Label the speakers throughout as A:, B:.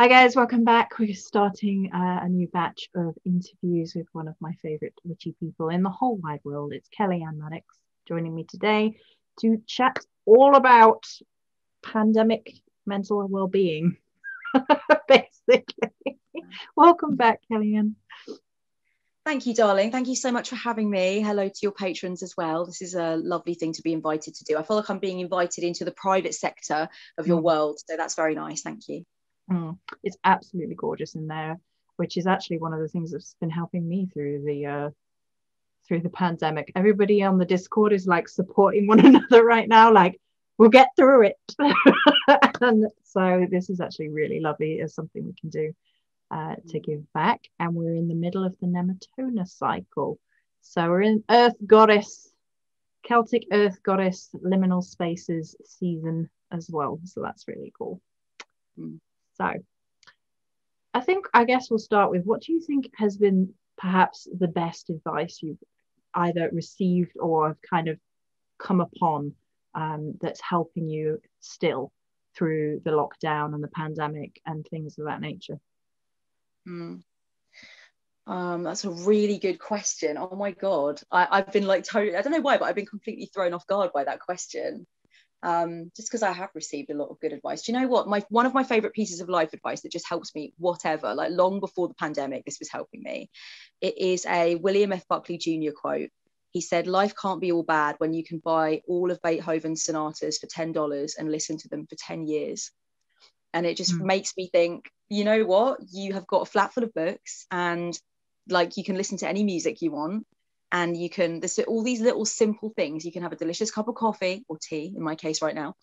A: Hi guys, welcome back. We're starting a new batch of interviews with one of my favorite witchy people in the whole wide world. It's Kelly Ann Maddox joining me today to chat all about pandemic mental well-being, basically. Welcome back, Kelly Ann.
B: Thank you, darling. Thank you so much for having me. Hello to your patrons as well. This is a lovely thing to be invited to do. I feel like I'm being invited into the private sector of your world, so that's very nice. Thank you.
A: It's absolutely gorgeous in there, which is actually one of the things that's been helping me through the pandemic. Everybody on the Discord is like supporting one another right now, like we'll get through it. And so this is actually really lovely as something we can do to give back. And we're in the middle of the Nematona cycle, so we're in Earth Goddess, Celtic Earth Goddess liminal spaces season as well, so that's really cool. So I guess we'll start with, what do you think has been perhaps the best advice you've either received or have kind of come upon that's helping you still through the lockdown and the pandemic and things of that nature?
B: That's a really good question. Oh my God. I've been like totally, I don't know why, but I've been completely thrown off guard by that question. Just because I have received a lot of good advice. Do you know what? One of my favorite pieces of life advice that just helps me, whatever, like long before the pandemic, this was helping me. It is a William F. Buckley Jr. quote. He said, "Life can't be all bad when you can buy all of Beethoven's sonatas for $10 and listen to them for 10 years. And it just makes me think, you know what? You have got a flat full of books, and like you can listen to any music you want. And you can, there's all these little simple things. You can have a delicious cup of coffee or tea, in my case right now.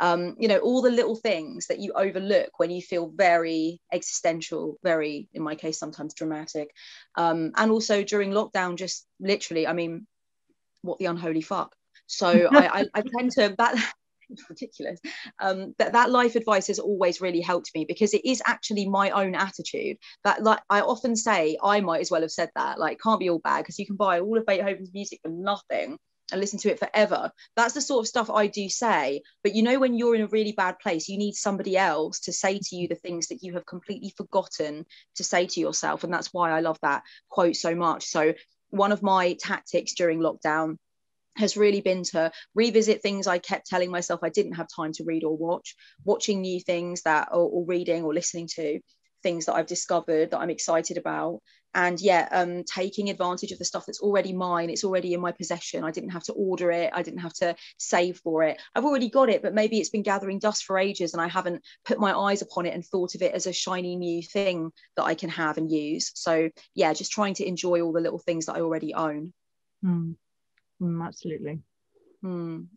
B: You know, all the little things that you overlook when you feel very existential, very, in my case, sometimes dramatic. And also during lockdown, just literally, I mean, what the unholy fuck. So I tend to, it's ridiculous. That life advice has always really helped me, because it is actually my own attitude that, like, I often say, I might as well have said that, like, can't be all bad because you can buy all of Beethoven's music for nothing and listen to it forever. That's the sort of stuff I do say. But you know, when you're in a really bad place, you need somebody else to say to you the things that you have completely forgotten to say to yourself. And that's why I love that quote so much. So one of my tactics during lockdown has really been to revisit things I kept telling myself I didn't have time to read or watch, watching new things that, or reading or listening to things that I've discovered that I'm excited about. And taking advantage of the stuff that's already mine. It's already in my possession. I didn't have to order it. I didn't have to save for it. I've already got it, but maybe it's been gathering dust for ages and I haven't put my eyes upon it and thought of it as a shiny new thing that I can have and use. So yeah, just trying to enjoy all the little things that I already own.
A: Absolutely.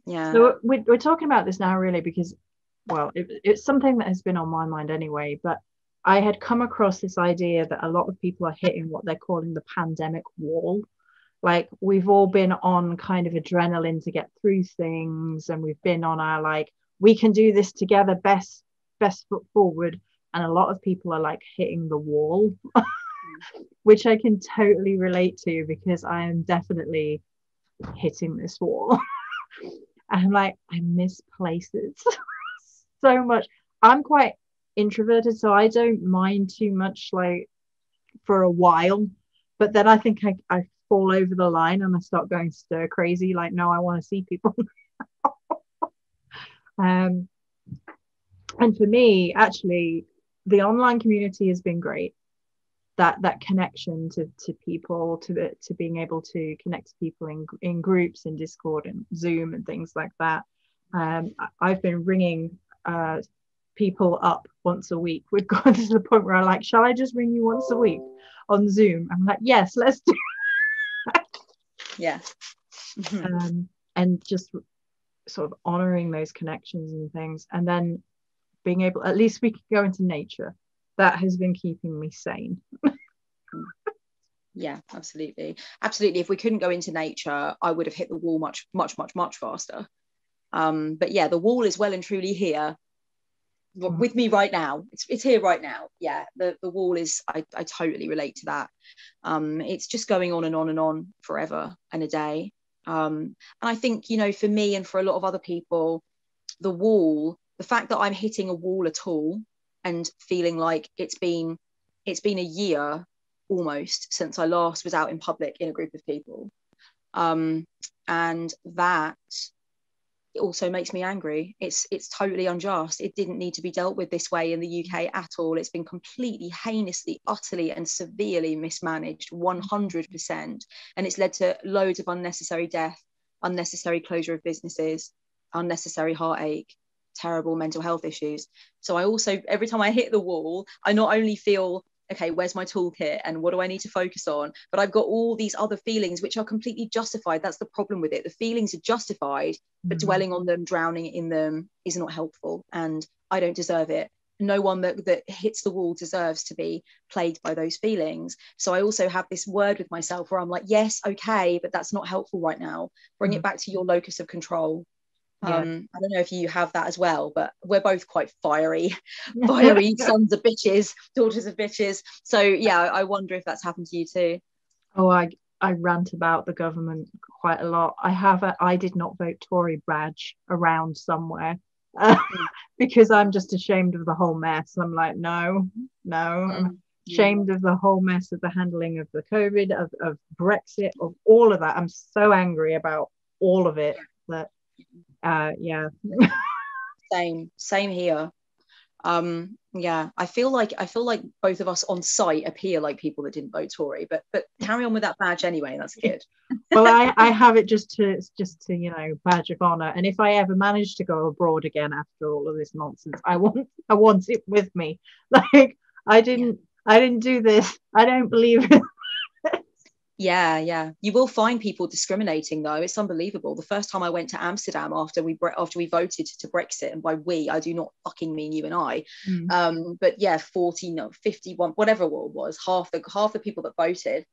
B: Yeah.
A: So we're talking about this now really because, well, it's something that has been on my mind anyway, but I had come across this idea that a lot of people are hitting what they're calling the pandemic wall. Like, we've all been on kind of adrenaline to get through things, and we've been on our, like, we can do this together, best foot forward, and a lot of people are like hitting the wall, which I can totally relate to, because I am definitely hitting this wall. And like, I miss places so much. I'm quite introverted, so I don't mind too much, like, for a while, but then I think I fall over the line and I start going stir crazy, like, no, I want to see people. And for me, actually, the online community has been great. That connection to people, to being able to connect to people in groups, in Discord and Zoom and things like that. I've been ringing people up once a week. We've got to the point where I'm like, shall I just ring you once a week on Zoom? I'm like, yes, let's do that.
B: Yeah.
A: And just sort of honoring those connections and things, and then being able, at least we could go into nature. That has been keeping me sane.
B: Yeah, absolutely. If we couldn't go into nature, I would have hit the wall much faster. But yeah, the wall is well and truly here with me right now. It's here right now. Yeah, the wall is, I totally relate to that. It's just going on and on and on forever and a day. And I think, you know, for me and for a lot of other people, the fact that I'm hitting a wall at all and feeling like it's been a year almost since I last was out in public in a group of people. And that also makes me angry. It's totally unjust. It didn't need to be dealt with this way in the UK at all. It's been completely heinously, utterly and severely mismanaged, 100%. And it's led to loads of unnecessary death, unnecessary closure of businesses, unnecessary heartache, terrible mental health issues. So I also, every time I hit the wall, I not only feel, okay, where's my toolkit and what do I need to focus on? But I've got all these other feelings which are completely justified. That's the problem with it. The feelings are justified, but dwelling on them, drowning in them is not helpful. And I don't deserve it. No one that hits the wall deserves to be plagued by those feelings. So I also have this word with myself where I'm like, yes, okay, but that's not helpful right now. Bring it back to your locus of control. I don't know if you have that as well, but we're both quite fiery sons of bitches, daughters of bitches. So yeah, I wonder if that's happened to you too.
A: Oh, I rant about the government quite a lot. I have a I did not vote Tory badge around somewhere because I'm just ashamed of the whole mess. I'm like, no, I'm ashamed of the whole mess of the handling of the COVID, of Brexit, of all of that. I'm so angry about all of it that yeah.
B: Same here. I feel like both of us on site appear like people that didn't vote Tory, but carry on with that badge anyway. That's good.
A: Well, I have it just to badge of honor, and if I ever manage to go abroad again after all of this nonsense, I want it with me. Like I didn't do this. I don't believe it.
B: Yeah. You will find people discriminating though. It's unbelievable. The first time I went to Amsterdam after we voted to Brexit, and by we, I do not fucking mean you and I. But yeah, 40, no, 51, whatever it was, half the people that voted.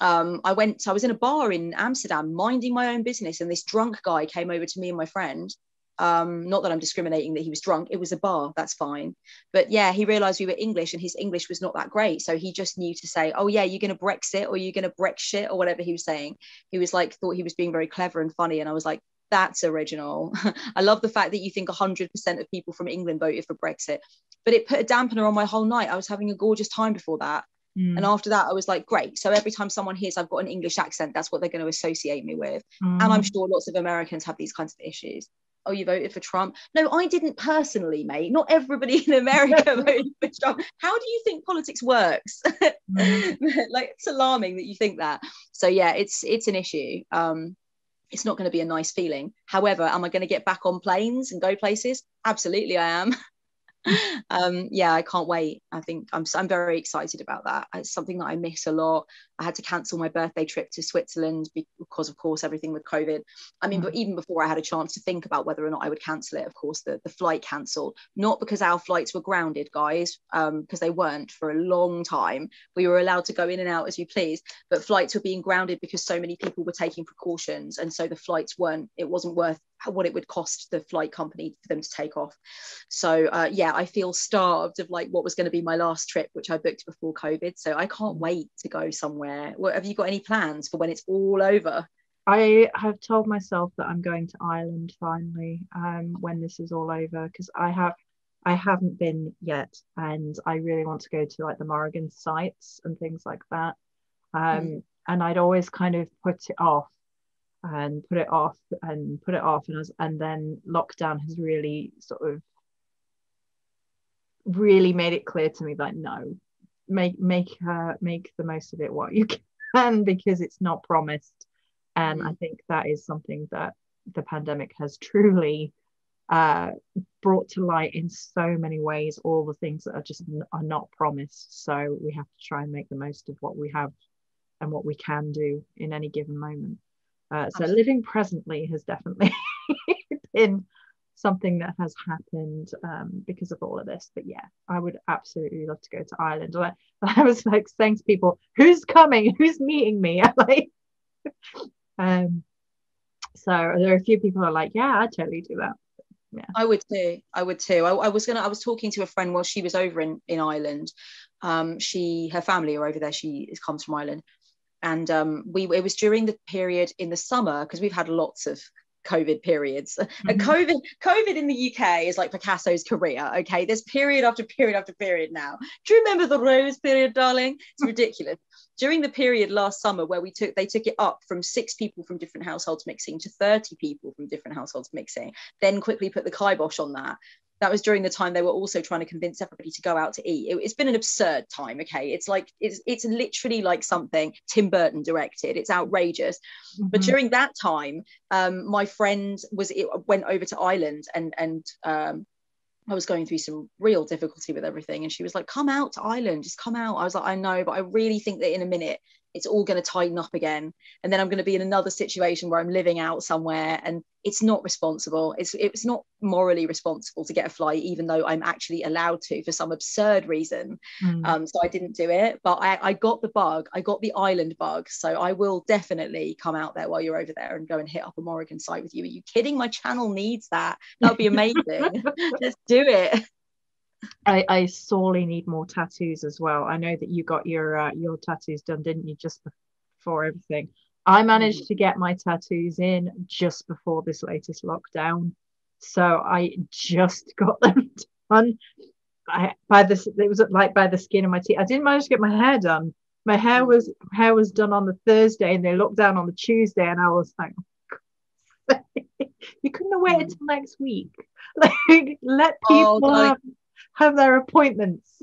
B: I was in a bar in Amsterdam minding my own business, and this drunk guy came over to me and my friend. Not that I'm discriminating that he was drunk, it was a bar, that's fine, but yeah, he realized we were English and his English was not that great, so he just knew to say, oh yeah, you're gonna Brexit or you're gonna Brexit or whatever he was saying. He was like, thought he was being very clever and funny, and I was like, that's original. I love the fact that you think 100% of people from England voted for Brexit, but it put a dampener on my whole night. I was having a gorgeous time before that. And after that I was like, great, so every time someone hears I've got an English accent, that's what they're going to associate me with. And I'm sure lots of Americans have these kinds of issues. Oh, you voted for Trump? No, I didn't personally, mate. Not everybody in America voted for Trump. How do you think politics works? Like, it's alarming that you think that. So yeah, it's an issue. It's not going to be a nice feeling. However, am I going to get back on planes and go places? Absolutely I am. I can't wait. I think I'm very excited about that. It's something that I miss a lot. I had to cancel my birthday trip to Switzerland because of course everything with COVID. I mean, but even before I had a chance to think about whether or not I would cancel it, of course the flight cancelled, not because our flights were grounded, guys, because they weren't for a long time. We were allowed to go in and out as we pleased, but flights were being grounded because so many people were taking precautions, and so the flights it wasn't worth what it would cost the flight company for them to take off. So I feel starved of like what was going to be my last trip, which I booked before COVID. So I can't wait to go somewhere. Have you got any plans for when it's all over?
A: I have told myself that I'm going to Ireland finally, when this is all over, because I haven't been yet, and I really want to go to like the Morrigan sites and things like that. And I'd always kind of put it off and put it off, and then lockdown has really sort of really made it clear to me that no, make the most of it what you can, because it's not promised. And I think that is something that the pandemic has truly brought to light in so many ways, all the things that are not promised. So we have to try and make the most of what we have and what we can do in any given moment. So living presently has definitely been something that has happened because of all of this. But yeah, I would absolutely love to go to Ireland. I was like saying to people, who's coming? Who's meeting me? I'm like, so there are a few people who are like, yeah, I'd totally do that. Yeah,
B: I would too. I was talking to a friend while she was over in Ireland. Her family are over there. She comes from Ireland. And it was during the period in the summer, because we've had lots of COVID periods. And
A: Mm-hmm.
B: COVID in the UK is like Picasso's career. Okay, there's period after period after period now. Do you remember the rose period, darling? It's ridiculous. During the period last summer where they took it up from 6 people from different households mixing to 30 people from different households mixing, then quickly put the kibosh on that. That was during the time they were also trying to convince everybody to go out to eat. It's been an absurd time. Okay, it's like it's literally like something Tim Burton directed. It's outrageous. But
A: Mm-hmm.
B: during that time, my friend went over to Ireland, and I was going through some real difficulty with everything, and she was like, "Come out to Ireland, just come out." I was like, "I know, but I really think that in a minute it's all going to tighten up again, and then I'm going to be in another situation where I'm living out somewhere, and it's not responsible. It's not morally responsible to get a flight, even though I'm actually allowed to for some absurd reason."
A: Mm.
B: So I didn't do it, but I got the bug. I got the island bug, so I will definitely come out there while you're over there and go and hit up a Morrigan site with you. Are you kidding? My channel needs that. That would be amazing. Let's do it.
A: I sorely need more tattoos as well. I know that you got your tattoos done, didn't you, just before everything? I managed to get my tattoos in just before this latest lockdown, so I just got them done. It was like by the skin of my teeth. I didn't manage to get my hair done. My hair was done on the Thursday, and they locked down on the Tuesday, and I was like, you couldn't have waited till next week. Like, let
B: Oh,
A: people
B: darling.
A: have their appointments.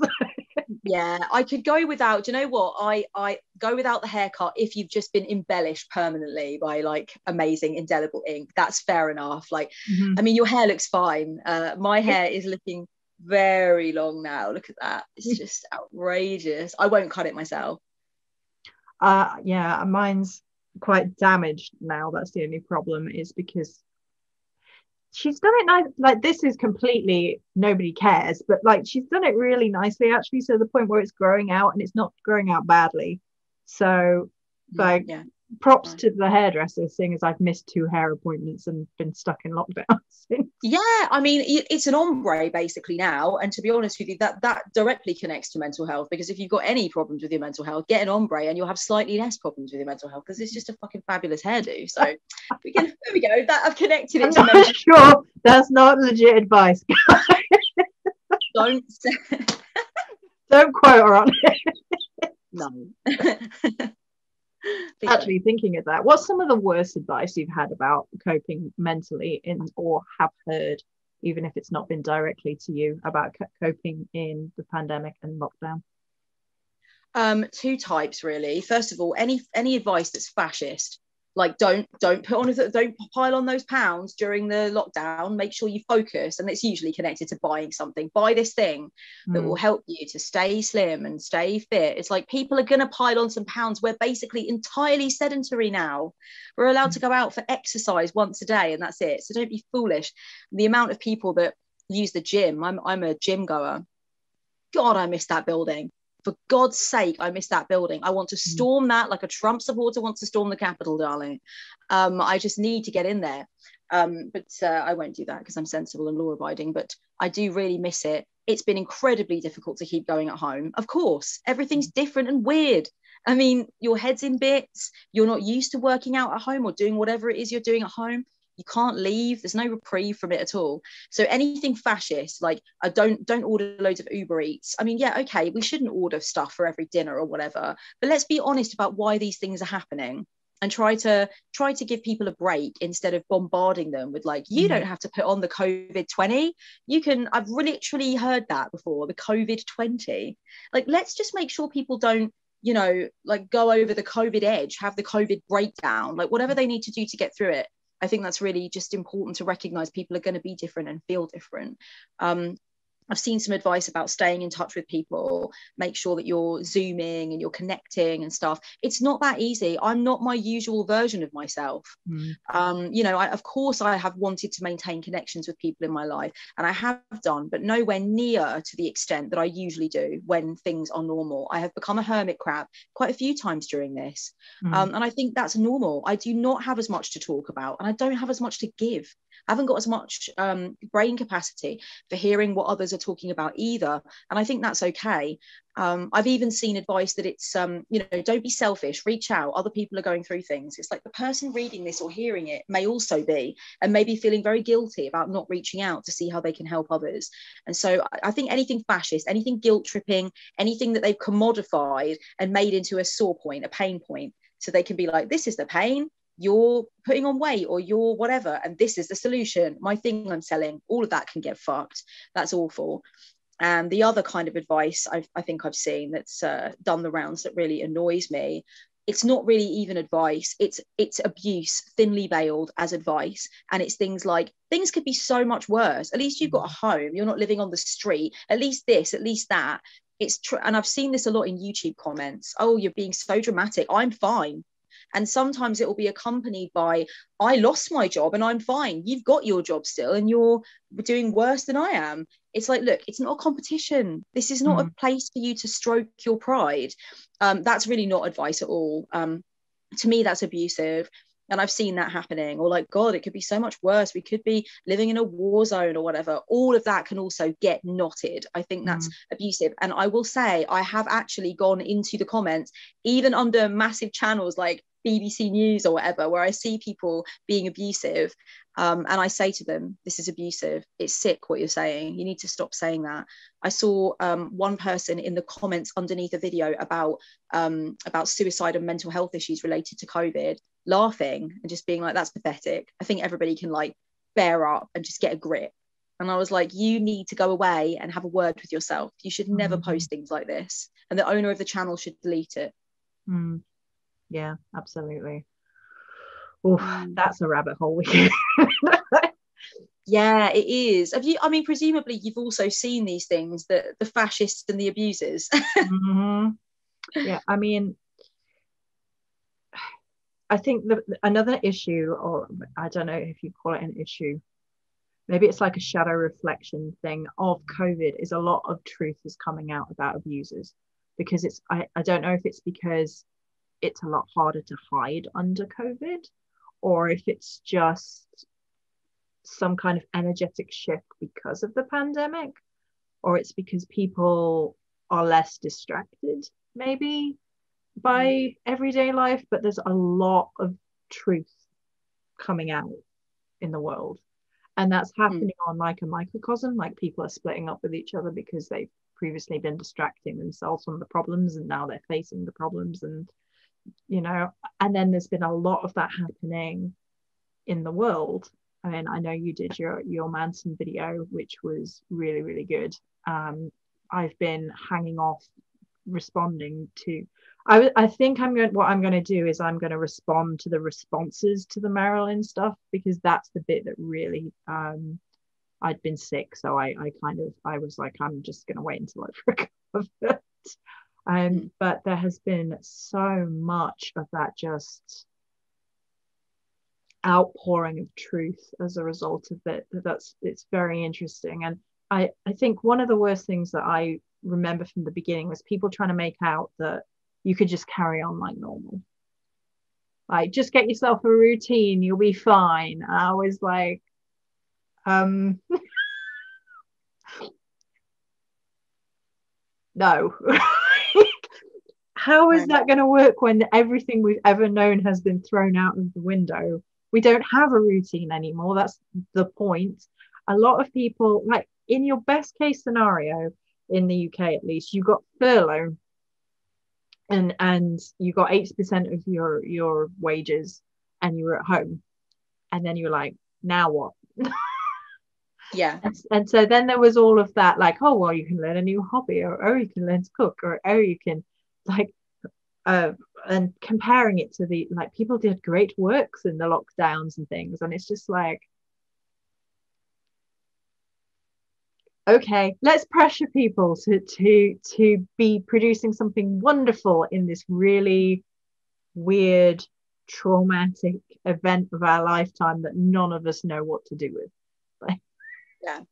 B: Yeah, I could go without. Do you know what? I go without the haircut if you've just been embellished permanently by like amazing indelible ink. That's fair enough. Like, I
A: Mhm.
B: mean, your hair looks fine. My hair is looking very long now. Look at that. It's just outrageous. I won't cut it myself.
A: Yeah, mine's quite damaged now. That's the only problem, is because she's done it nice. Like, this is completely nobody cares, but like she's done it really nicely actually, to the point where it's growing out, and it's not growing out badly. So like,
B: Yeah.
A: props to the hairdresser, seeing as I've missed 2 hair appointments and been stuck in lockdown since.
B: Yeah, I mean, it's an ombre basically now, and to be honest with you, that directly connects to mental health, because if you've got any problems with your mental health, get an ombre and you'll have slightly less problems with your mental health, because it's just a fucking fabulous hairdo. So there we go. That I've connected
A: I'm
B: it to
A: not
B: mental.
A: sure that's not legit advice.
B: Don't
A: Don't quote her on it.
B: no.
A: Actually, thinking of that, what's some of the worst advice you've had about coping mentally in, or have heard, even if it's not been directly to you, about coping in the pandemic and lockdown?
B: Two types really. First of all, any advice that's fascist, like don't don't pile on those pounds during the lockdown. Make sure you focus, and it's usually connected to buying something. Buy this thing that will help you to stay slim and stay fit. It's like, people are going to pile on some pounds. We're basically entirely sedentary now. We're allowed to go out for exercise once a day, and that's it. So don't be foolish. The amount of people that use the gym, I'm a gym goer. God, I miss that building. For God's sake, I miss that building. I want to storm that like a Trump supporter wants to storm the Capitol, darling. I just need to get in there. But I won't do that because I'm sensible and law abiding. But I do really miss it. It's been incredibly difficult to keep going at home. Of course, everything's different and weird. I mean, your head's in bits. You're not used to working out at home or doing whatever it is you're doing at home. You can't leave. There's no reprieve from it at all. So anything fascist, like, I don't order loads of Uber Eats. I mean, yeah, okay, we shouldn't order stuff for every dinner or whatever, but let's be honest about why these things are happening, and try to give people a break instead of bombarding them with like, you don't have to put on the COVID-20. You can. I've literally heard that before, the COVID-20. Like, let's just make sure people don't, like, go over the COVID edge, have the COVID breakdown, like whatever they need to do to get through it. I think that's really just important to recognize people are going to be different and feel different. I've seen some advice about staying in touch with people, make sure that you're Zooming and you're connecting and stuff. It's not that easy. I'm not my usual version of myself. Of course, I have wanted to maintain connections with people in my life, and I have done, but nowhere near to the extent that I usually do when things are normal. I have become a hermit crab quite a few times during this. And I think that's normal. I do not have as much to talk about, and I don't have as much to give. I haven't got as much brain capacity for hearing what others are talking about either. And I think that's okay. I've even seen advice that it's, don't be selfish, reach out. Other people are going through things. It's like the person reading this or hearing it may also be, and maybe feeling very guilty about not reaching out to see how they can help others. And so I think anything fascist, anything guilt tripping, anything that they've commodified and made into a sore point, a pain point, so they can be like, this is the pain, you're putting on weight, or you're whatever, and this is the solution, my thing I'm selling, all of that can get fucked. That's awful. And the other kind of advice I think I've seen that's done the rounds that really annoys me, it's not really even advice, it's abuse thinly veiled as advice. And it's things like, things could be so much worse, at least you've got a home, you're not living on the street, at least this, at least that. It's true. And I've seen this a lot in YouTube comments. Oh, you're being so dramatic, I'm fine. And sometimes it will be accompanied by, I lost my job and I'm fine. You've got your job still and you're doing worse than I am. It's like, look, it's not a competition. This is not a place for you to stroke your pride. That's really not advice at all. To me, that's abusive. And I've seen that happening. Or like, God, it could be so much worse. We could be living in a war zone or whatever. All of that can also get knotted. I think that's abusive. And I will say, I have actually gone into the comments, even under massive channels like BBC News or whatever, where I see people being abusive. And I say to them, this is abusive. It's sick what you're saying. You need to stop saying that. I saw one person in the comments underneath a video about suicide and mental health issues related to COVID, laughing and just being like, that's pathetic. I think everybody can like bear up and just get a grip. And I was like, you need to go away and have a word with yourself. You should never post things like this. And the owner of the channel should delete it.
A: Yeah, absolutely. Oof, that's a rabbit hole we can.
B: Yeah, it is. Have you, I mean, presumably you've also seen these things, the fascists and the abusers.
A: Yeah, I mean, I think another issue, or I don't know if you call it an issue, maybe it's like a shadow reflection thing of COVID, is a lot of truth is coming out about abusers, because it's, I don't know if it's because it's a lot harder to hide under COVID, or if it's just some kind of energetic shift because of the pandemic, or it's because people are less distracted maybe by everyday life. But there's a lot of truth coming out in the world, and that's happening on like a microcosm. Like people are splitting up with each other because they've previously been distracting themselves from the problems, and now they're facing the problems. And and then there's been a lot of that happening in the world. I mean, I know you did your Manson video, which was really, really good. I've been hanging off responding to, I think what I'm going to do is I'm going to respond to the responses to the Marilyn stuff, because that's the bit that really, I'd been sick, so I was like, I'm just going to wait until I've recovered. But there has been so much of that just outpouring of truth as a result of it. It's very interesting. And I think one of the worst things that I remember from the beginning was people trying to make out that you could just carry on like normal, like just get yourself a routine, you'll be fine. I was like, no. How is that going to work when everything we've ever known has been thrown out of the window? We don't have a routine anymore. That's the point. A lot of people, like in your best case scenario in the UK, at least, you got furlough, and you got 80% of your wages, and you were at home, and then you were like, now what?
B: Yeah.
A: And so then there was all of that, like, oh well, you can learn a new hobby, or oh, you can learn to cook, or oh, you can like and comparing it to the, like, people did great works in the lockdowns and things, and it's just like, okay, let's pressure people to be producing something wonderful in this really weird, traumatic event of our lifetime that none of us know what to do with.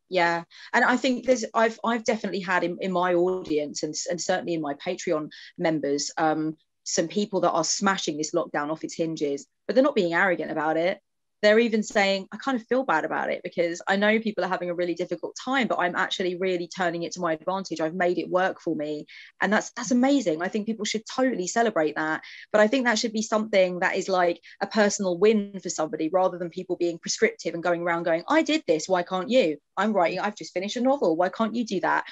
B: Yeah. And I think I've definitely had in my audience, and certainly in my Patreon members, some people that are smashing this lockdown off its hinges, but they're not being arrogant about it. they're even saying, I kind of feel bad about it because I know people are having a really difficult time, but I'm actually really turning it to my advantage. I've made it work for me. And that's amazing. I think people should totally celebrate that. But I think that should be something that is like a personal win for somebody, rather than people being prescriptive and going around going, I did this, why can't you? I've just finished a novel, why can't you do that?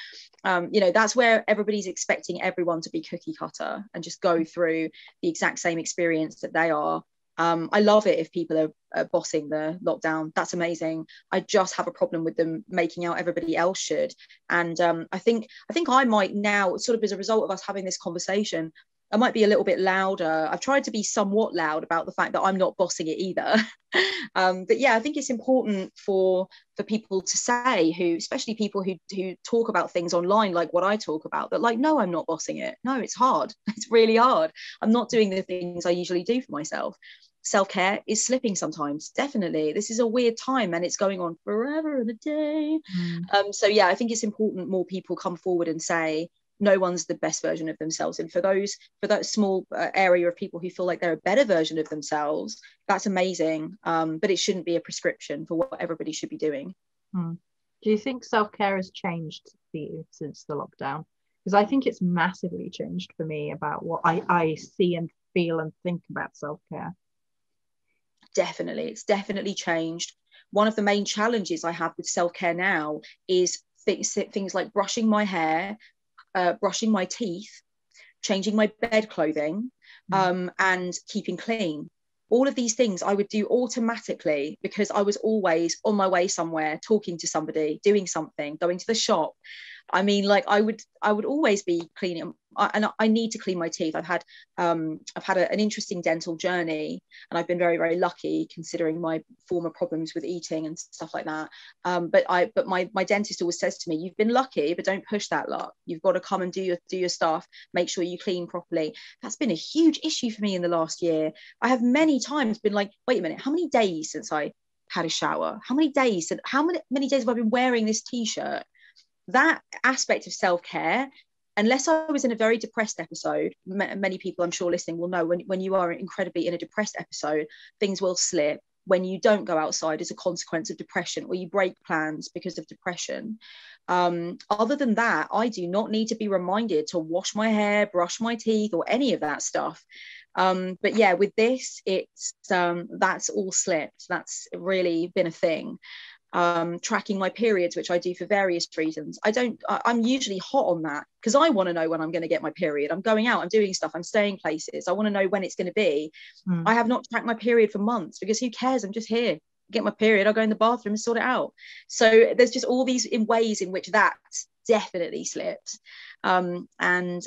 B: That's where everybody's expecting everyone to be cookie cutter and just go through the exact same experience that they are. I love it if people are bossing the lockdown. That's amazing. I just have a problem with them making out everybody else should. And I think I might now, sort of as a result of us having this conversation, I might be a little bit louder. I've tried to be somewhat loud about the fact that I'm not bossing it either. But yeah, I think it's important for people to say, especially people who talk about things online, like what I talk about, that like, no, I'm not bossing it. No, it's hard. It's really hard. I'm not doing the things I usually do for myself. Self-care is slipping sometimes, definitely. This is a weird time and it's going on forever and a day. So yeah, I think it's important more people come forward and say no one's the best version of themselves. And for that small area of people who feel like they're a better version of themselves, that's amazing. But it shouldn't be a prescription for what everybody should be doing.
A: Do you think self-care has changed for you since the lockdown? Because I think it's massively changed for me about what I see and feel and think about self-care.
B: Definitely, it's definitely changed. One of the main challenges I have with self-care now is things like brushing my hair, brushing my teeth, changing my bed clothing, and keeping clean. All of these things I would do automatically because I was always on my way somewhere, talking to somebody, doing something, going to the shop. I mean, like I would always be cleaning, and I need to clean my teeth. I've had an interesting dental journey, and I've been very, very lucky considering my former problems with eating and stuff like that. But my dentist always says to me, "You've been lucky, but don't push that luck. You've got to come and do your stuff. Make sure you clean properly." That's been a huge issue for me in the last year. I have many times been like, "Wait a minute, how many days since I had a shower? How many days have I been wearing this t-shirt?" That aspect of self-care, unless I was in a very depressed episode, many people I'm sure listening will know when you are incredibly in a depressed episode, things will slip when you don't go outside as a consequence of depression, or you break plans because of depression. Other than that, I do not need to be reminded to wash my hair, brush my teeth, or any of that stuff. But yeah, with this, it's that's all slipped. That's really been a thing. Tracking my periods, which I do for various reasons. I'm usually hot on that because I want to know when I'm going to get my period. I'm going out, I'm doing stuff, I'm staying places. I want to know when it's going to be. I have not tracked my period for months because who cares? I'm just here, get my period, I'll go in the bathroom and sort it out. So there's just all these ways in which that definitely slipped. And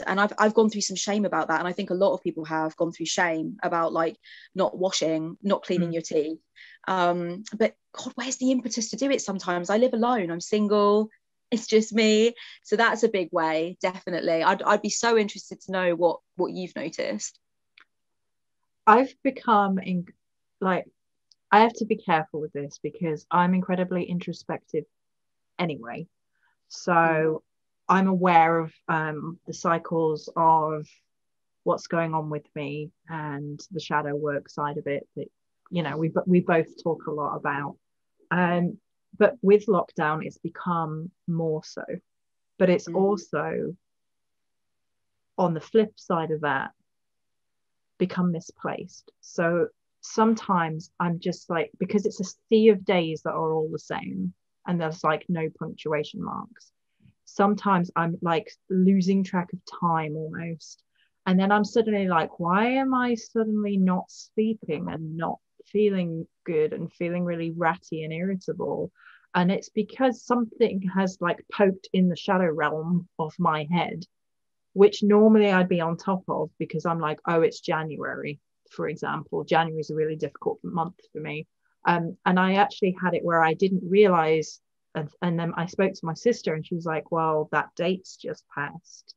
B: I've gone through some shame about that, and I think a lot of people have gone through shame about like not washing, not cleaning your teeth. But God, where's the impetus to do it? Sometimes I live alone, I'm single, it's just me. So that's a big way, definitely. I'd be so interested to know what you've noticed.
A: I've become I have to be careful with this because I'm incredibly introspective anyway. So I'm aware of the cycles of what's going on with me and the shadow work side of it that, you know, we both talk a lot about. But with lockdown, it's become more so. But it's also, on the flip side of that, become misplaced. So sometimes I'm just like, because it's a sea of days that are all the same and there's like no punctuation marks, sometimes I'm like losing track of time almost. And then I'm suddenly like, why am I suddenly not sleeping and not feeling good and feeling really ratty and irritable? And it's because something has like poked in the shadow realm of my head, which normally I'd be on top of because I'm like, oh, it's January, for example. January is a really difficult month for me. And I actually had it where I didn't realize, and then I spoke to my sister and she was like, well, that date's just passed.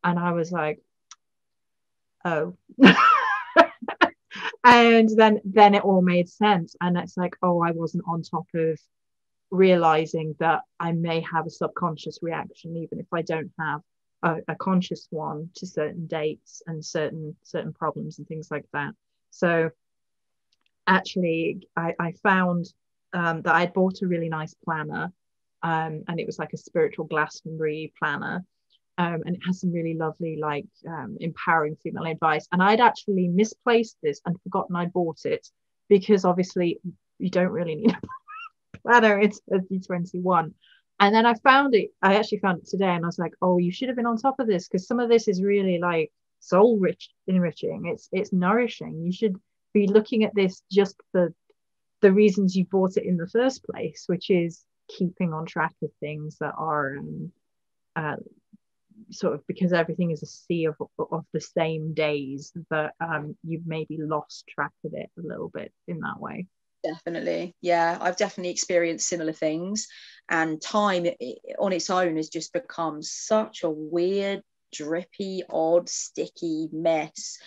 A: And I was like, oh. And then it all made sense. And it's like, oh, I wasn't on top of realizing that I may have a subconscious reaction, even if I don't have a conscious one, to certain dates and certain problems and things like that. So actually I found that I'd bought a really nice planner, and it was like a spiritual Glastonbury planner. And it has some really lovely, like, empowering female advice. And I'd actually misplaced this and forgotten I bought it, because obviously you don't really need a planner in 2021. And then I actually found it today, and I was like, oh, you should have been on top of this, because some of this is really like soul rich, enriching. It's nourishing. You should be looking at this just for the reasons you bought it in the first place, which is keeping on track of things that are uh, sort of, because everything is a sea of the same days, that you've maybe lost track of it a little bit in that way.
B: Definitely. Yeah, I've definitely experienced similar things. And time on its own has just become such a weird, drippy, odd, sticky mess.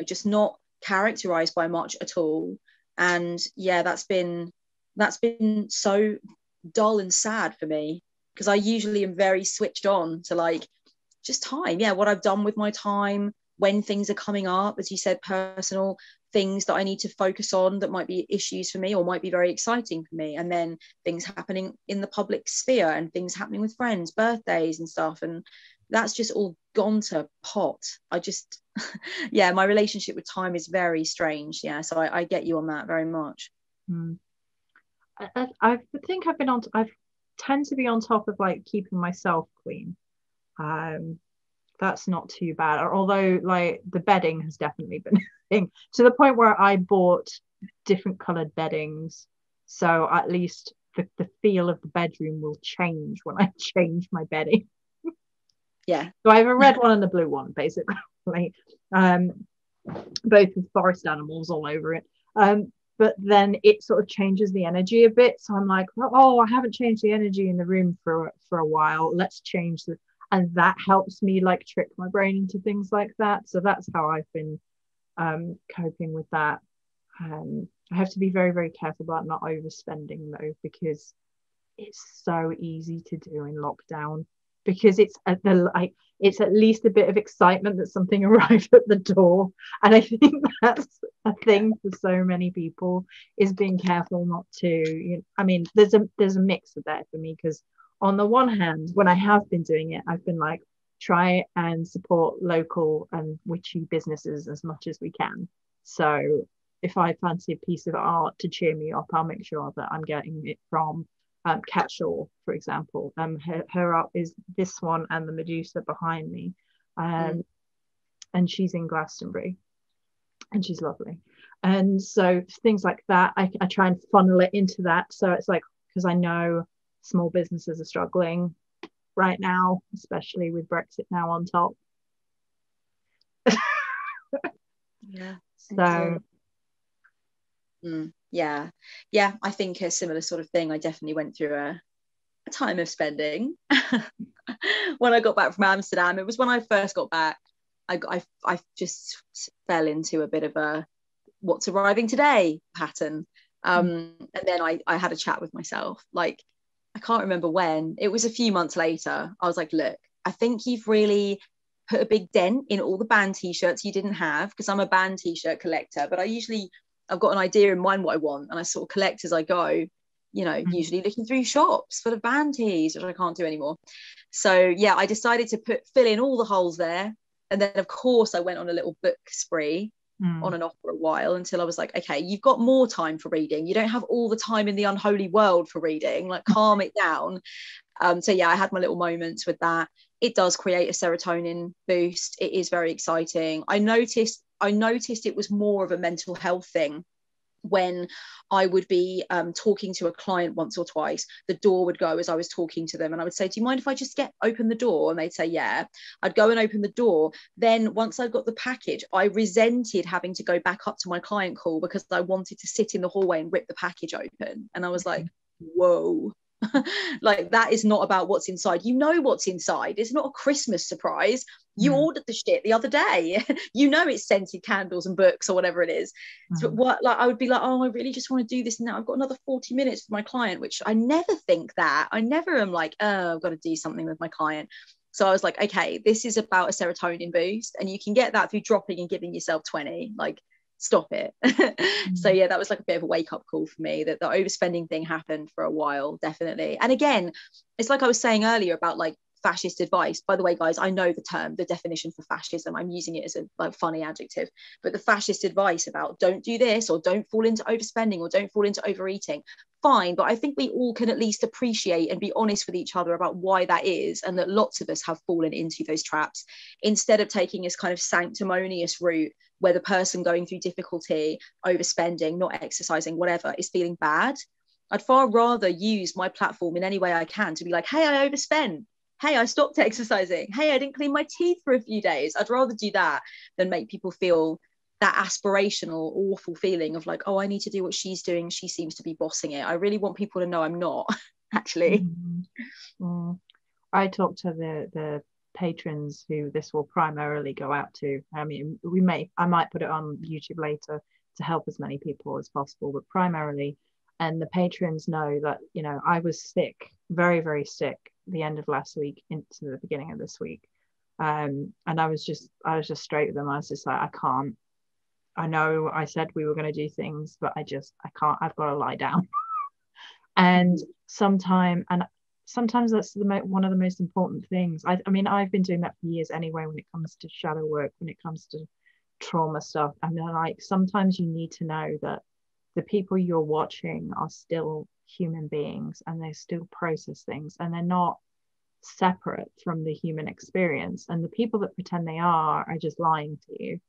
B: Just not characterized by much at all. And yeah, that's been so dull and sad for me, because I usually am very switched on to like just time. Yeah, what I've done with my time, when things are coming up, as you said, personal things that I need to focus on that might be issues for me or might be very exciting for me, and then things happening in the public sphere and things happening with friends, birthdays and stuff, and that's just all gone to pot. I just yeah, my relationship with time is very strange. Yeah, so I get you on that very much.
A: I think I've tend to be on top of like keeping myself clean. That's not too bad, although like the bedding has definitely been a thing, to the point where I bought different colored beddings, so at least the feel of the bedroom will change when I change my bedding.
B: Yeah,
A: so I have a red one and a blue one, basically, both with forest animals all over it. But then it sort of changes the energy a bit, so I'm like, oh, I haven't changed the energy in the room for a while, let's change the, and that helps me like trick my brain into things like that. So that's how I've been coping with that. I have to be very, very careful about not overspending though, because it's so easy to do in lockdown, because it's at least a bit of excitement that something arrived at the door. And I think that's a thing for so many people, is being careful not to, I mean, there's a mix of that for me, because on the one hand, when I have been doing it, I've been like, try and support local and witchy businesses as much as we can. So if I fancy a piece of art to cheer me up, I'll make sure that I'm getting it from Cat Shaw, for example. Her art is this one and the Medusa behind me, and she's in Glastonbury, and she's lovely. And so things like that, I try and funnel it into that. So it's like, because I know small businesses are struggling right now, especially with Brexit now on top.
B: Yeah.
A: So
B: yeah, I think a similar sort of thing. I definitely went through a time of spending when I got back from Amsterdam. It was when I first got back. I just fell into a bit of a what's arriving today pattern, and then I had a chat with myself. Like, I can't remember when. It was a few months later. I was like, look, I think you've really put a big dent in all the band t-shirts you didn't have, because I'm a band t-shirt collector, but I've got an idea in mind what I want, and I sort of collect as I go, usually looking through shops for the band tees, which I can't do anymore. So yeah, I decided to fill in all the holes there. And then of course I went on a little book spree on and off for a while, until I was like, okay, you've got more time for reading. You don't have all the time in the unholy world for reading, like calm it down. So yeah, I had my little moments with that. It does create a serotonin boost. It is very exciting. I noticed it was more of a mental health thing when I would be talking to a client once or twice. The door would go as I was talking to them, and I would say, do you mind if I just open the door? And they'd say, yeah. I'd go and open the door. Then once I got the package, I resented having to go back up to my client call, because I wanted to sit in the hallway and rip the package open. And I was like, whoa. Like, that is not about what's inside. What's inside. It's not a Christmas surprise. You ordered the shit the other day. It's scented candles and books or whatever it is. So I would be like, oh, I really just want to do this now. I've got another 40 minutes with my client, which I never think that. I never am like, oh, I've got to do something with my client. So I was like, okay, this is about a serotonin boost, and you can get that through dropping and giving yourself 20. Like, stop it. So yeah, that was like a bit of a wake-up call for me, that the overspending thing happened for a while, definitely. And again, it's like I was saying earlier about like fascist advice. By the way, guys, I know the term, the definition for fascism. I'm using it as a like funny adjective, but the fascist advice about don't do this, or don't fall into overspending, or don't fall into overeating, fine. But I think we all can at least appreciate and be honest with each other about why that is, and that lots of us have fallen into those traps, instead of taking this kind of sanctimonious route where the person going through difficulty, overspending, not exercising, whatever, is feeling bad. I'd far rather use my platform in any way I can to be like, hey, I overspent. Hey, I stopped exercising. Hey, I didn't clean my teeth for a few days. I'd rather do that than make people feel that aspirational, awful feeling of like, oh, I need to do what she's doing. She seems to be bossing it. I really want people to know I'm not, actually.
A: I talked to the patrons who this will primarily go out to. I mean, I might put it on YouTube later to help as many people as possible, but primarily, and the patrons know that, you know, I was sick, very, very sick, the end of last week into the beginning of this week, and I was just straight with them. I was just like, I can't. I know I said we were going to do things, but I can't. I've got to lie down. And sometimes that's one of the most important things. I mean, I've been doing that for years anyway, when it comes to shadow work, when it comes to trauma stuff. I mean, like, sometimes you need to know that the people you're watching are still human beings, and they still process things, and they're not separate from the human experience. And the people that pretend they are just lying to you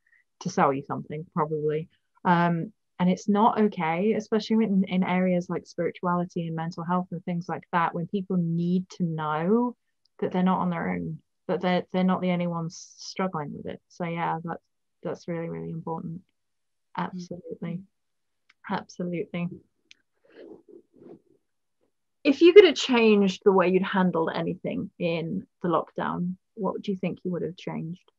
A: to sell you something, probably. And it's not okay, especially in areas like spirituality and mental health and things like that, when people need to know that they're not on their own, that they're not the only ones struggling with it. So yeah, that's really, really important. Absolutely. Absolutely. If you could have changed the way you'd handled anything in the lockdown, what do you think you would have changed?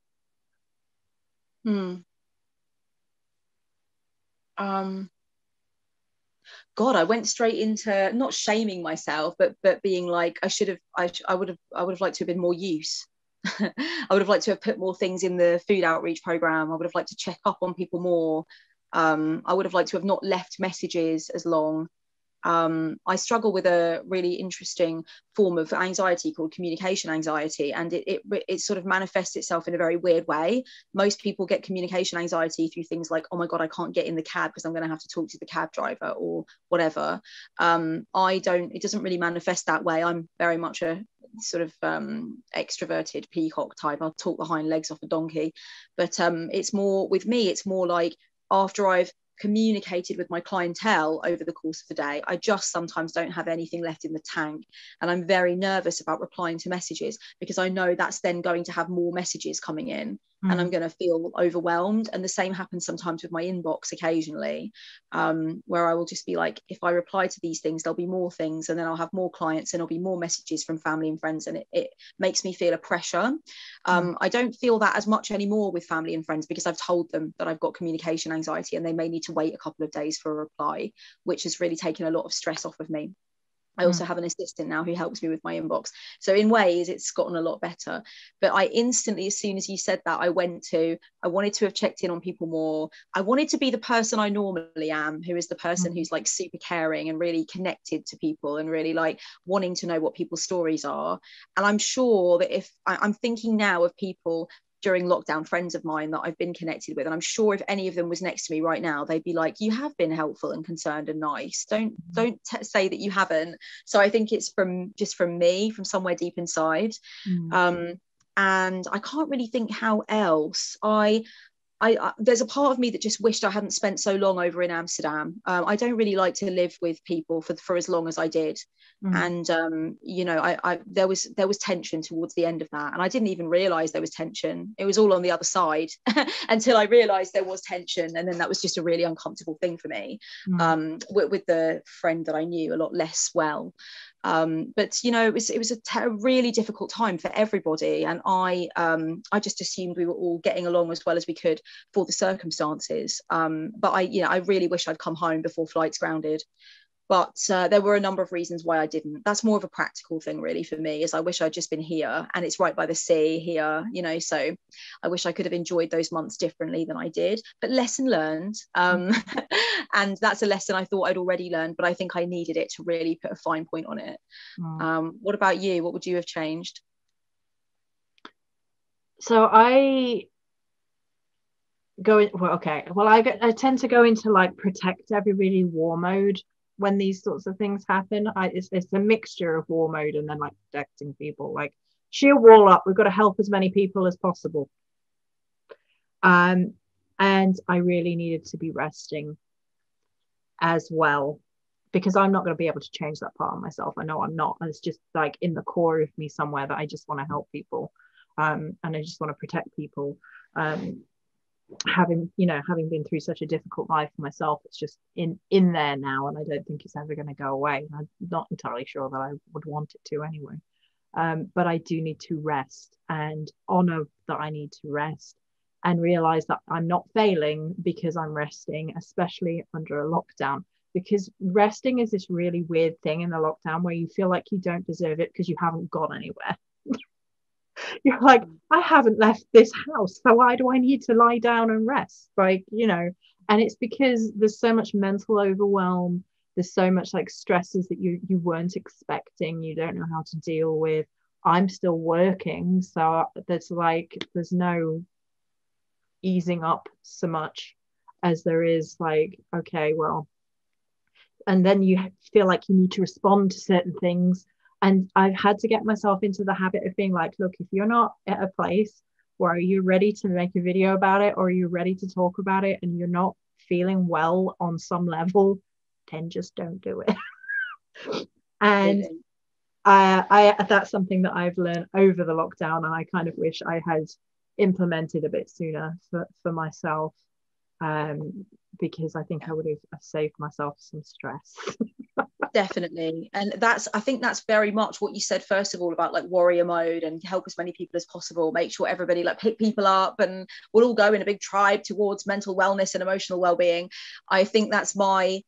B: God, I went straight into not shaming myself, but being like, I would have liked to have been more use. I would have liked to have put more things in the food outreach program. I would have liked to check up on people more. I would have liked to have not left messages as long. I struggle with a really interesting form of anxiety called communication anxiety, and it sort of manifests itself in a very weird way. Most people get communication anxiety through things like, oh my God, I can't get in the cab because I'm going to have to talk to the cab driver or whatever. It doesn't really manifest that way. I'm very much a sort of extroverted peacock type. I'll talk the hind legs off a donkey, but it's more with me, it's more like after I've communicated with my clientele over the course of the day, I just sometimes don't have anything left in the tank, and I'm very nervous about replying to messages because I know that's then going to have more messages coming in, and I'm going to feel overwhelmed. And the same happens sometimes with my inbox occasionally, where I will just be like, if I reply to these things, there'll be more things, and then I'll have more clients, and there'll be more messages from family and friends, and it makes me feel a pressure. I don't feel that as much anymore with family and friends because I've told them that I've got communication anxiety and they may need to wait a couple of days for a reply, which has really taken a lot of stress off of me. I also have an assistant now who helps me with my inbox. So in ways, it's gotten a lot better. But I instantly, as soon as you said that, I wanted to have checked in on people more. I wanted to be the person I normally am, who is the person who's like super caring and really connected to people and really like wanting to know what people's stories are. And I'm sure that if I'm thinking now of people during lockdown, friends of mine that I've been connected with, and I'm sure if any of them was next to me right now, they'd be like, you have been helpful and concerned and nice, don't say that you haven't. So I think it's from me, from somewhere deep inside. And I can't really think how else. There's a part of me that just wished I hadn't spent so long over in Amsterdam. I don't really like to live with people for as long as I did. And there was tension towards the end of that, and I didn't even realize there was tension. It was all on the other side until I realized there was tension, and then that was just a really uncomfortable thing for me, with the friend that I knew a lot less well. But it was a really difficult time for everybody, and I just assumed we were all getting along as well as we could for the circumstances. But I really wish I'd come home before flights grounded. But there were a number of reasons why I didn't. That's more of a practical thing really for me, is I wish I'd just been here, and it's right by the sea here, you know, so I wish I could have enjoyed those months differently than I did. But lesson learned. And that's a lesson I thought I'd already learned, but I think I needed it to really put a fine point on it. What about you? What would you have changed?
A: So I I tend to go into like protect everybody war mode when these sorts of things happen. It's a mixture of war mode and then like protecting people, like sheer wall up, we've got to help as many people as possible. And I really needed to be resting as well, because I'm not going to be able to change that part of myself. I know I'm not, and it's just like in the core of me somewhere that I just want to help people, and I just want to protect people. Having been through such a difficult life myself, it's just in there now, and I don't think it's ever going to go away. I'm not entirely sure that I would want it to anyway. But I do need to rest and honor that I need to rest, and realize that I'm not failing because I'm resting, especially under a lockdown, because resting is this really weird thing in the lockdown where you feel like you don't deserve it because you haven't gone anywhere. You're like, I haven't left this house, so why do I need to lie down and rest? Like, you know, and it's because there's so much mental overwhelm, there's so much like stresses that you weren't expecting, you don't know how to deal with. I'm still working, so there's no easing up so much as there is like, okay, well, and then you feel like you need to respond to certain things. And I've had to get myself into the habit of being like, look, if you're not at a place where you're ready to make a video about it, or you're ready to talk about it, and you're not feeling well on some level, then just don't do it. And I that's something that I've learned over the lockdown, and I kind of wish I had implemented a bit sooner for myself, because I think I would have saved myself some stress.
B: Definitely. And I think that's very much what you said first of all about like warrior mode and help as many people as possible, make sure everybody like pick people up and we'll all go in a big tribe towards mental wellness and emotional well-being. I think that's my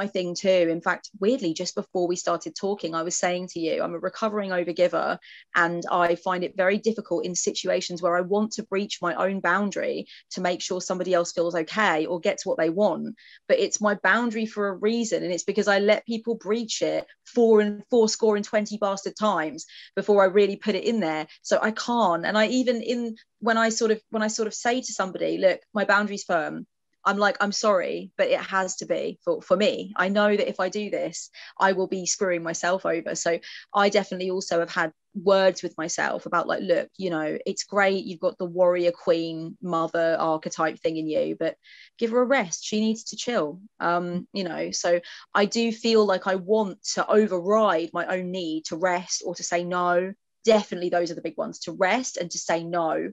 B: thing too. In fact, weirdly, just before we started talking, I was saying to you, I'm a recovering overgiver, and I find it very difficult in situations where I want to breach my own boundary to make sure somebody else feels okay or gets what they want. But it's my boundary for a reason, and it's because I let people breach it 420 bastard times before I really put it in there. So I can't. And I even when I sort of say to somebody, look, my boundary's firm, I'm like, I'm sorry, but it has to be for me. I know that if I do this, I will be screwing myself over. So I definitely also have had words with myself about like, look, you know, it's great. You've got the warrior queen mother archetype thing in you, but give her a rest. She needs to chill. You know, so I do feel like I want to override my own need to rest or to say no. Definitely those are the big ones, to rest and to say no.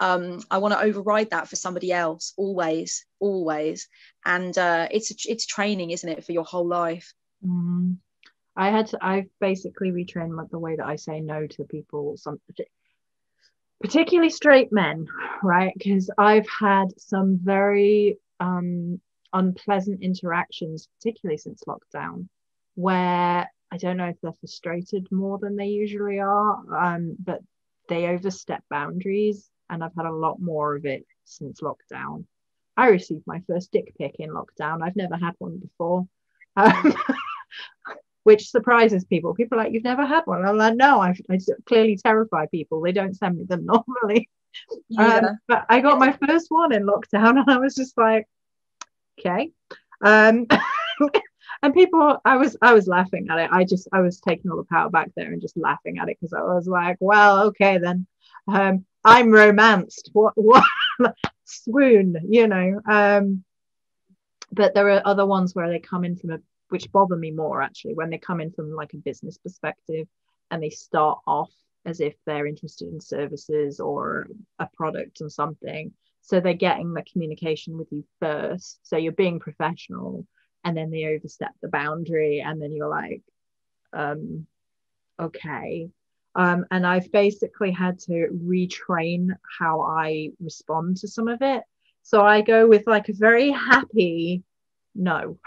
B: I want to override that for somebody else, always. And it's training, isn't it, for your whole life?
A: I've basically retrained the way that I say no to people, particularly straight men, right? Because I've had some very unpleasant interactions, particularly since lockdown, where I don't know if they're frustrated more than they usually are, but they overstep boundaries, and I've had a lot more of it since lockdown. I received my first dick pic in lockdown. I've never had one before, which surprises people. People are like, you've never had one? I'm like, no, I clearly terrify people. They don't send me them normally. Yeah. But I got my first one in lockdown, and I was just like, okay. And people, I was laughing at it. I was taking all the power back there and just laughing at it, because I was like, well, okay then. I'm romanced. What swoon, you know. But there are other ones where they come in from which bother me more actually, when they come in from like a business perspective, and they start off as if they're interested in services or a product or something. So they're getting the communication with you first. So you're being professional, and then they overstep the boundary, and then you're like, okay. And I've basically had to retrain how I respond to some of it. So I go with like a very happy no.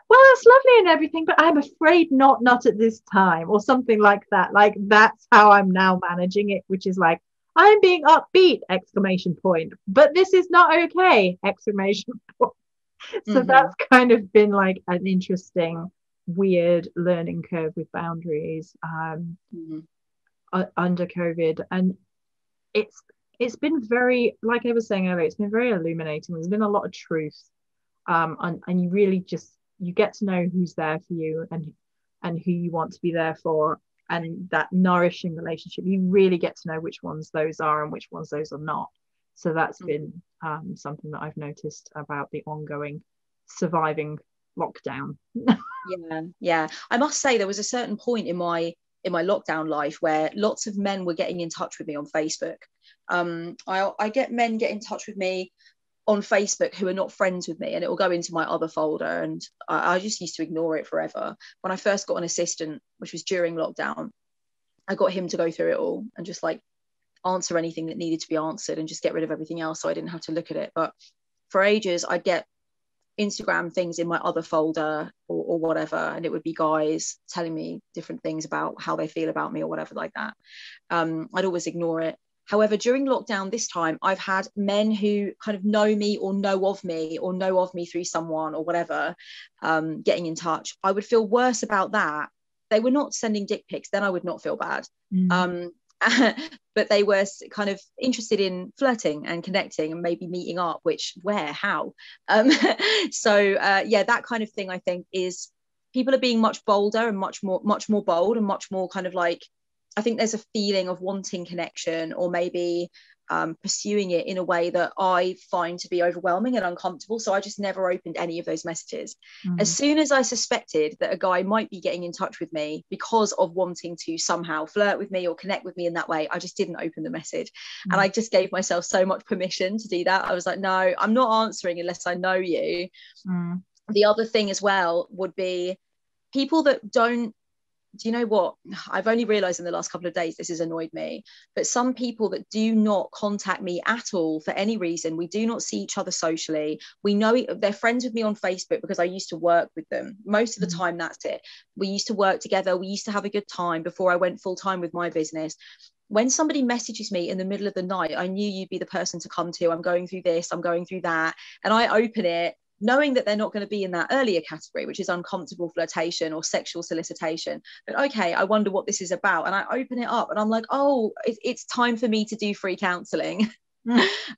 A: well, that's lovely and everything, but I'm afraid not at this time, or something like that. Like, that's how I'm now managing it, which is like, I'm being upbeat, exclamation point, but this is not okay, exclamation point. So
B: Mm-hmm.
A: that's kind of been like an interesting, weird learning curve with boundaries
B: Mm-hmm.
A: under COVID. And it's it's been very, like I was saying earlier, it's been very illuminating. There's been a lot of truth, and you really just, you get to know who's there for you, and who you want to be there for, and that nourishing relationship. You really get to know which ones those are and which ones those are not. So that's been something that I've noticed about the ongoing surviving lockdown.
B: Yeah. I must say there was a certain point in my lockdown life where lots of men were getting in touch with me on Facebook. I get men get in touch with me on Facebook who are not friends with me, and it will go into my other folder, and I just used to ignore it forever. When I first got an assistant, which was during lockdown, I got him to go through it all and just like answer anything that needed to be answered and just get rid of everything else so I didn't have to look at it. But for ages I'd get Instagram things in my other folder, or whatever, and it would be guys telling me different things about how they feel about me or whatever like that. I'd always ignore it. However, during lockdown this time, I've had men who kind of know me or know of me or know of me through someone or whatever, getting in touch. I would feel worse about that. They were not sending dick pics, then I would not feel bad. Um, but they were kind of interested in flirting and connecting and maybe meeting up, which, where, how? Yeah, that kind of thing, I think, is people are being much bolder and much more bold and much more kind of like, I think there's a feeling of wanting connection, or maybe pursuing it in a way that I find to be overwhelming and uncomfortable. So I just never opened any of those messages. As soon as I suspected that a guy might be getting in touch with me because of wanting to somehow flirt with me or connect with me in that way, I just didn't open the message. And I just gave myself so much permission to do that. I was like, no, I'm not answering unless I know you. The other thing as well would be people that don't, do you know what? I've only realized in the last couple of days this has annoyed me, but some people that do not contact me at all for any reason, we do not see each other socially, we know they're friends with me on Facebook because I used to work with them most of the time. That's it. We used to work together, we used to have a good time before I went full time with my business. When somebody messages me in the middle of the night, I knew you'd be the person to come to. I'm going through this, I'm going through that, and I open it knowing that they're not going to be in that earlier category, which is uncomfortable flirtation or sexual solicitation. But okay, I wonder what this is about. And I open it up and I'm like, oh, it's time for me to do free counseling.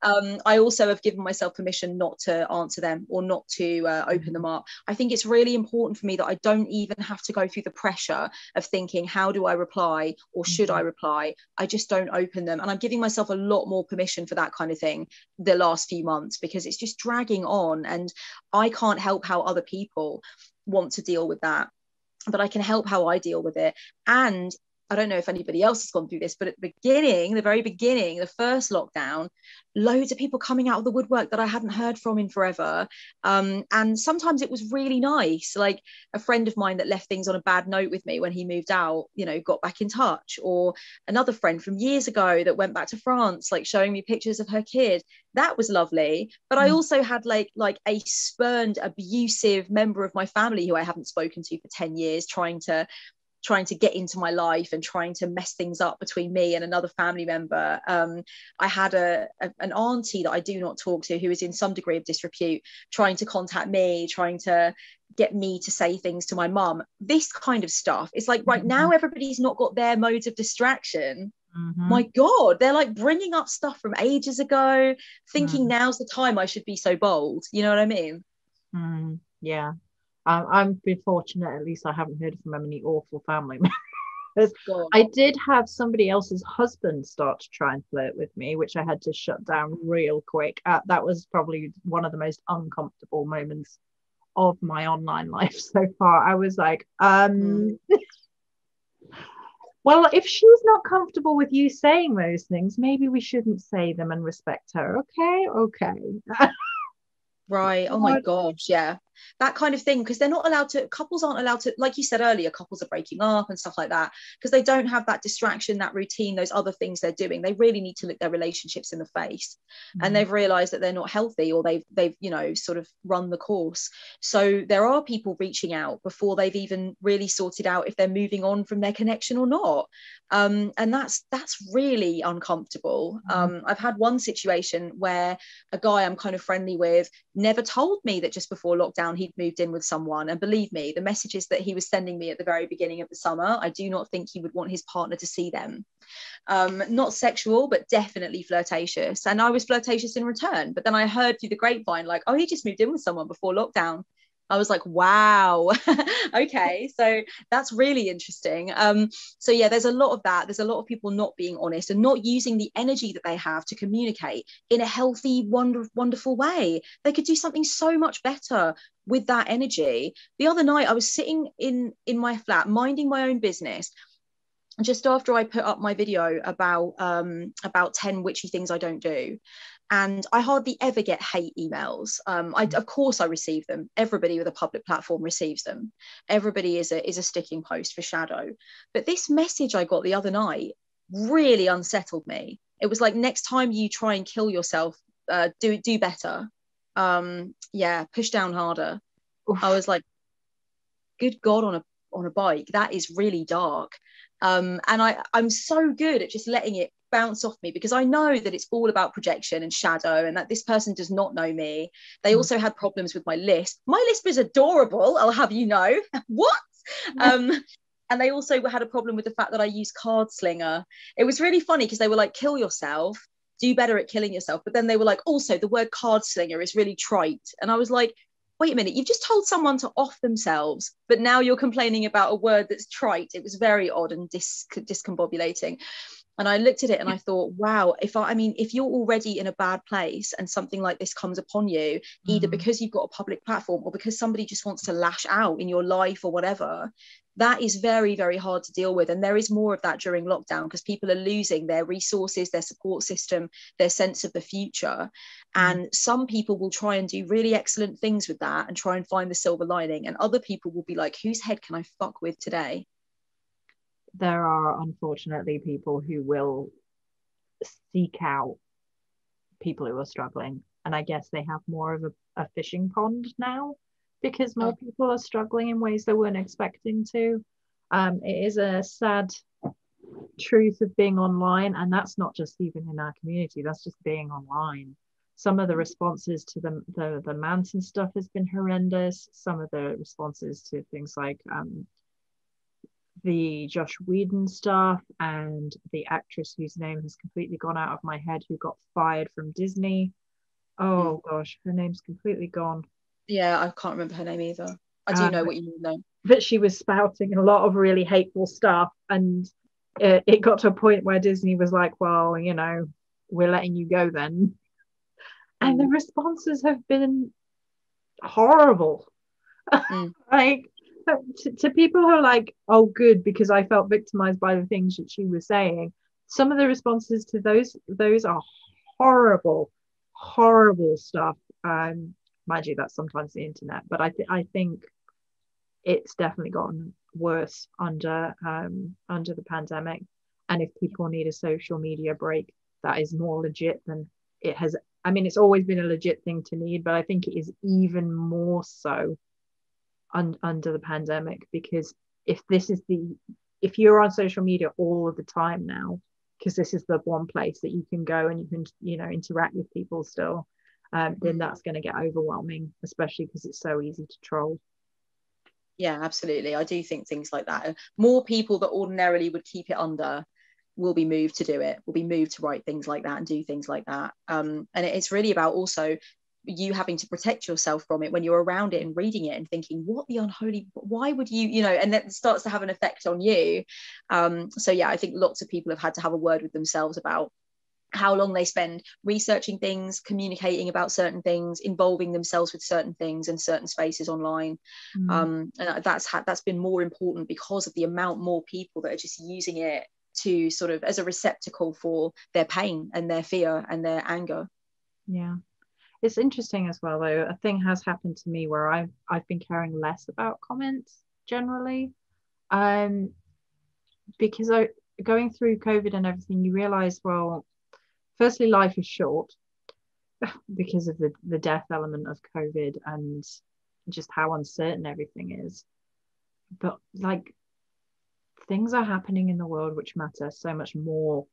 B: I also have given myself permission not to answer them or not to open them up. I think it's really important for me that I don't even have to go through the pressure of thinking, how do I reply or should I reply? I just don't open them. And I'm giving myself a lot more permission for that kind of thing the last few months, because it's just dragging on and I can't help how other people want to deal with that, but I can help how I deal with it. And I don't know if anybody else has gone through this, but at the very beginning, the first lockdown, loads of people coming out of the woodwork that I hadn't heard from in forever. And sometimes it was really nice. Like a friend of mine that left things on a bad note with me when he moved out, got back in touch, or another friend from years ago that went back to France, like showing me pictures of her kid. That was lovely. But I also had like a spurned, abusive member of my family who I haven't spoken to for 10 years, trying to get into my life and trying to mess things up between me and another family member. I had an auntie that I do not talk to, who is in some degree of disrepute, trying to contact me, trying to get me to say things to my mum. This kind of stuff. It's like right now everybody's not got their modes of distraction. My God, they're like bringing up stuff from ages ago, thinking now's the time I should be so bold. You know what I mean?
A: Yeah. I'm been fortunate, at least I haven't heard from any awful family members. I did have somebody else's husband start to try and flirt with me, which I had to shut down real quick. That was probably one of the most uncomfortable moments of my online life so far. I was like, well, if she's not comfortable with you saying those things, maybe we shouldn't say them and respect her. Okay.
B: Right. Oh my gosh. Yeah. that kind of thing, because they're not allowed to, couples aren't allowed to, like you said earlier, couples are breaking up and stuff like that because they don't have that distraction, that routine, those other things they're doing. They really need to look their relationships in the face. And they've realized that they're not healthy, or they've you know, sort of run the course. So there are people reaching out before they've even really sorted out if they're moving on from their connection or not. And that's really uncomfortable. I've had one situation where a guy I'm kind of friendly with never told me that just before lockdown he'd moved in with someone. And believe me, the messages that he was sending me at the very beginning of the summer, I do not think he would want his partner to see them. Not sexual, but definitely flirtatious. And I was flirtatious in return. But then I heard through the grapevine, like, oh, he just moved in with someone before lockdown. I was like, wow. Okay, so that's really interesting. So yeah, there's a lot of that. There's a lot of people not being honest and not using the energy that they have to communicate in a healthy, wonderful way. They could do something so much better with that energy. The other night I was sitting in my flat minding my own business, just after I put up my video about 10 witchy things I don't do. And I hardly ever get hate emails. Of course I receive them. Everybody with a public platform receives them. Everybody is a sticking post for shadow. But this message I got the other night really unsettled me. It was like, next time you try and kill yourself, do better. Push down harder. Oof. I was like, good God, on a bike, that is really dark. And I'm so good at just letting it bounce off me, because I know that it's all about projection and shadow, and that this person does not know me. They also had problems with my lisp. My lisp is adorable, I'll have you know. What? And they also had a problem with the fact that I use card slinger. It was really funny because they were like, kill yourself, do better at killing yourself. But then they were like, also the word card slinger is really trite. And I was like, wait a minute, you've just told someone to off themselves, but now you're complaining about a word that's trite. It was very odd and discombobulating. And I looked at it and I thought, wow, if you're already in a bad place and something like this comes upon you, either because you've got a public platform or because somebody just wants to lash out in your life or whatever, that is very, very hard to deal with. And there is more of that during lockdown because people are losing their resources, their support system, their sense of the future. And some people will try and do really excellent things with that and try and find the silver lining. And other people will be like, whose head can I fuck with today?
A: There are unfortunately people who will seek out people who are struggling. And I guess they have more of a fishing pond now because more people are struggling in ways they weren't expecting to. It is a sad truth of being online. And that's not just even in our community, that's just being online. Some of the responses to the Manson stuff has been horrendous. Some of the responses to things like the Josh Whedon stuff and the actress whose name has completely gone out of my head who got fired from Disney. Oh gosh, her name's completely gone.
B: Yeah, I can't remember her name either. I do know what you mean though.
A: But she was spouting a lot of really hateful stuff, and it got to a point where Disney was like, well, you know, we're letting you go then. And the responses have been horrible. Like, to people who are like, oh good, because I felt victimized by the things that she was saying. Some of the responses to those are horrible stuff. Mind you, that's sometimes the internet, but I think it's definitely gotten worse under the pandemic. And if people need a social media break, that is more legit than it has. I mean, it's always been a legit thing to need, but I think it is even more so under the pandemic, because if you're on social media all of the time now, because this is the one place that you can go and you can, you know, interact with people still, then that's going to get overwhelming, especially because it's so easy to troll.
B: Yeah, absolutely. I do think things like that, more people that ordinarily would keep it under will be moved to do it, will be moved to write things like that and do things like that. And it's really about also you having to protect yourself from it when you're around it and reading it and thinking, what the unholy, why would you know, and that starts to have an effect on you. So yeah, I think lots of people have had to have a word with themselves about how long they spend researching things, communicating about certain things, involving themselves with certain things in certain spaces online. And that's been more important because of the amount more people that are just using it to sort of as a receptacle for their pain and their fear and their anger.
A: Yeah. It's interesting as well, though. A thing has happened to me where I've been caring less about comments generally, um, because going through COVID and everything, you realize, well, firstly, life is short because of the death element of COVID and just how uncertain everything is. But like, things are happening in the world which matter so much more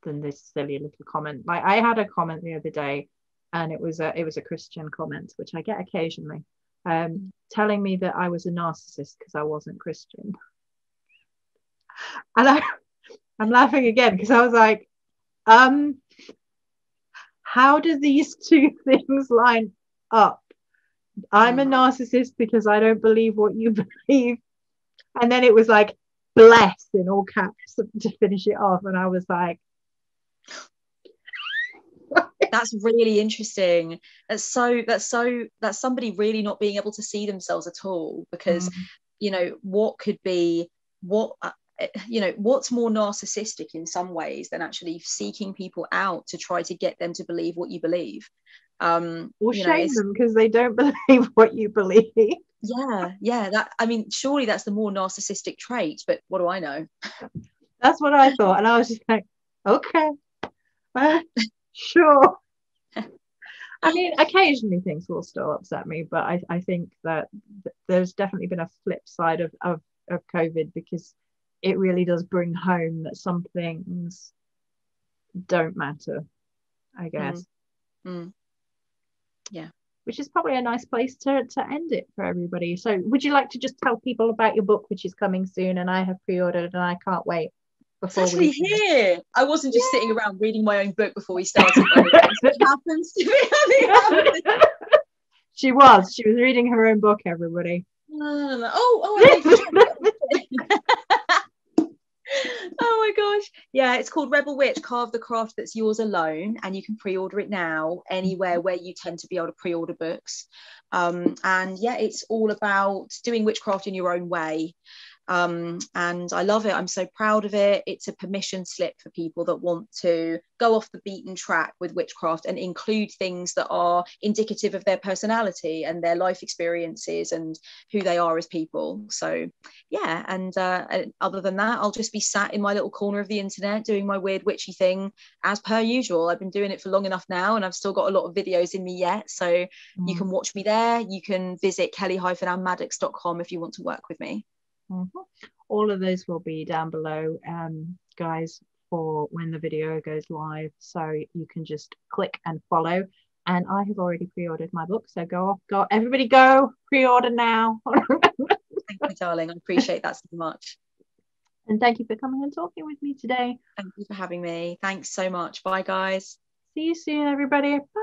A: than this silly little comment. Like, I had a comment the other day, and it was a Christian comment, which I get occasionally, telling me that I was a narcissist because I wasn't Christian. And I'm laughing again because I was like, how do these two things line up? I'm a narcissist because I don't believe what you believe. And then it was like, bless in all caps to finish it off. And I was like,
B: that's really interesting. That's somebody really not being able to see themselves at all, because you know, what could be what you know, what's more narcissistic in some ways than actually seeking people out to try to get them to believe what you believe,
A: or shame them because they don't believe what you believe.
B: Yeah, that, I mean, surely that's the more narcissistic trait, but what do I know?
A: That's what I thought, and I was just like, okay, sure. I mean, occasionally things will still upset me, but I think that there's definitely been a flip side of COVID, because it really does bring home that some things don't matter, I guess.
B: Yeah.
A: Which is probably a nice place to end it for everybody. So would you like to just tell people about your book, which is coming soon, and I have pre-ordered and I can't wait?
B: It's actually here. I wasn't just sitting around reading my own book before we started. It happens to be.
A: She was reading her own book, everybody.
B: Oh my gosh. Yeah, it's called Rebel Witch: Carve the Craft That's Yours Alone, and you can pre-order it now anywhere where you tend to be able to pre-order books. And yeah, it's all about doing witchcraft in your own way. And I love it. I'm so proud of it. It's a permission slip for people that want to go off the beaten track with witchcraft and include things that are indicative of their personality and their life experiences and who they are as people. So yeah, and other than that, I'll just be sat in my little corner of the internet doing my weird witchy thing as per usual. I've been doing it for long enough now, and I've still got a lot of videos in me yet, so you can watch me there. You can visit kelly-annmaddox.com if you want to work with me.
A: All of those will be down below, guys, for when the video goes live, so you can just click and follow. And I have already pre-ordered my book, so go everybody, go pre-order now.
B: Thank you, darling. I appreciate that so much.
A: And thank you for coming and talking with me today.
B: Thank you for having me. Thanks so much. Bye, guys.
A: See you soon, everybody. Bye.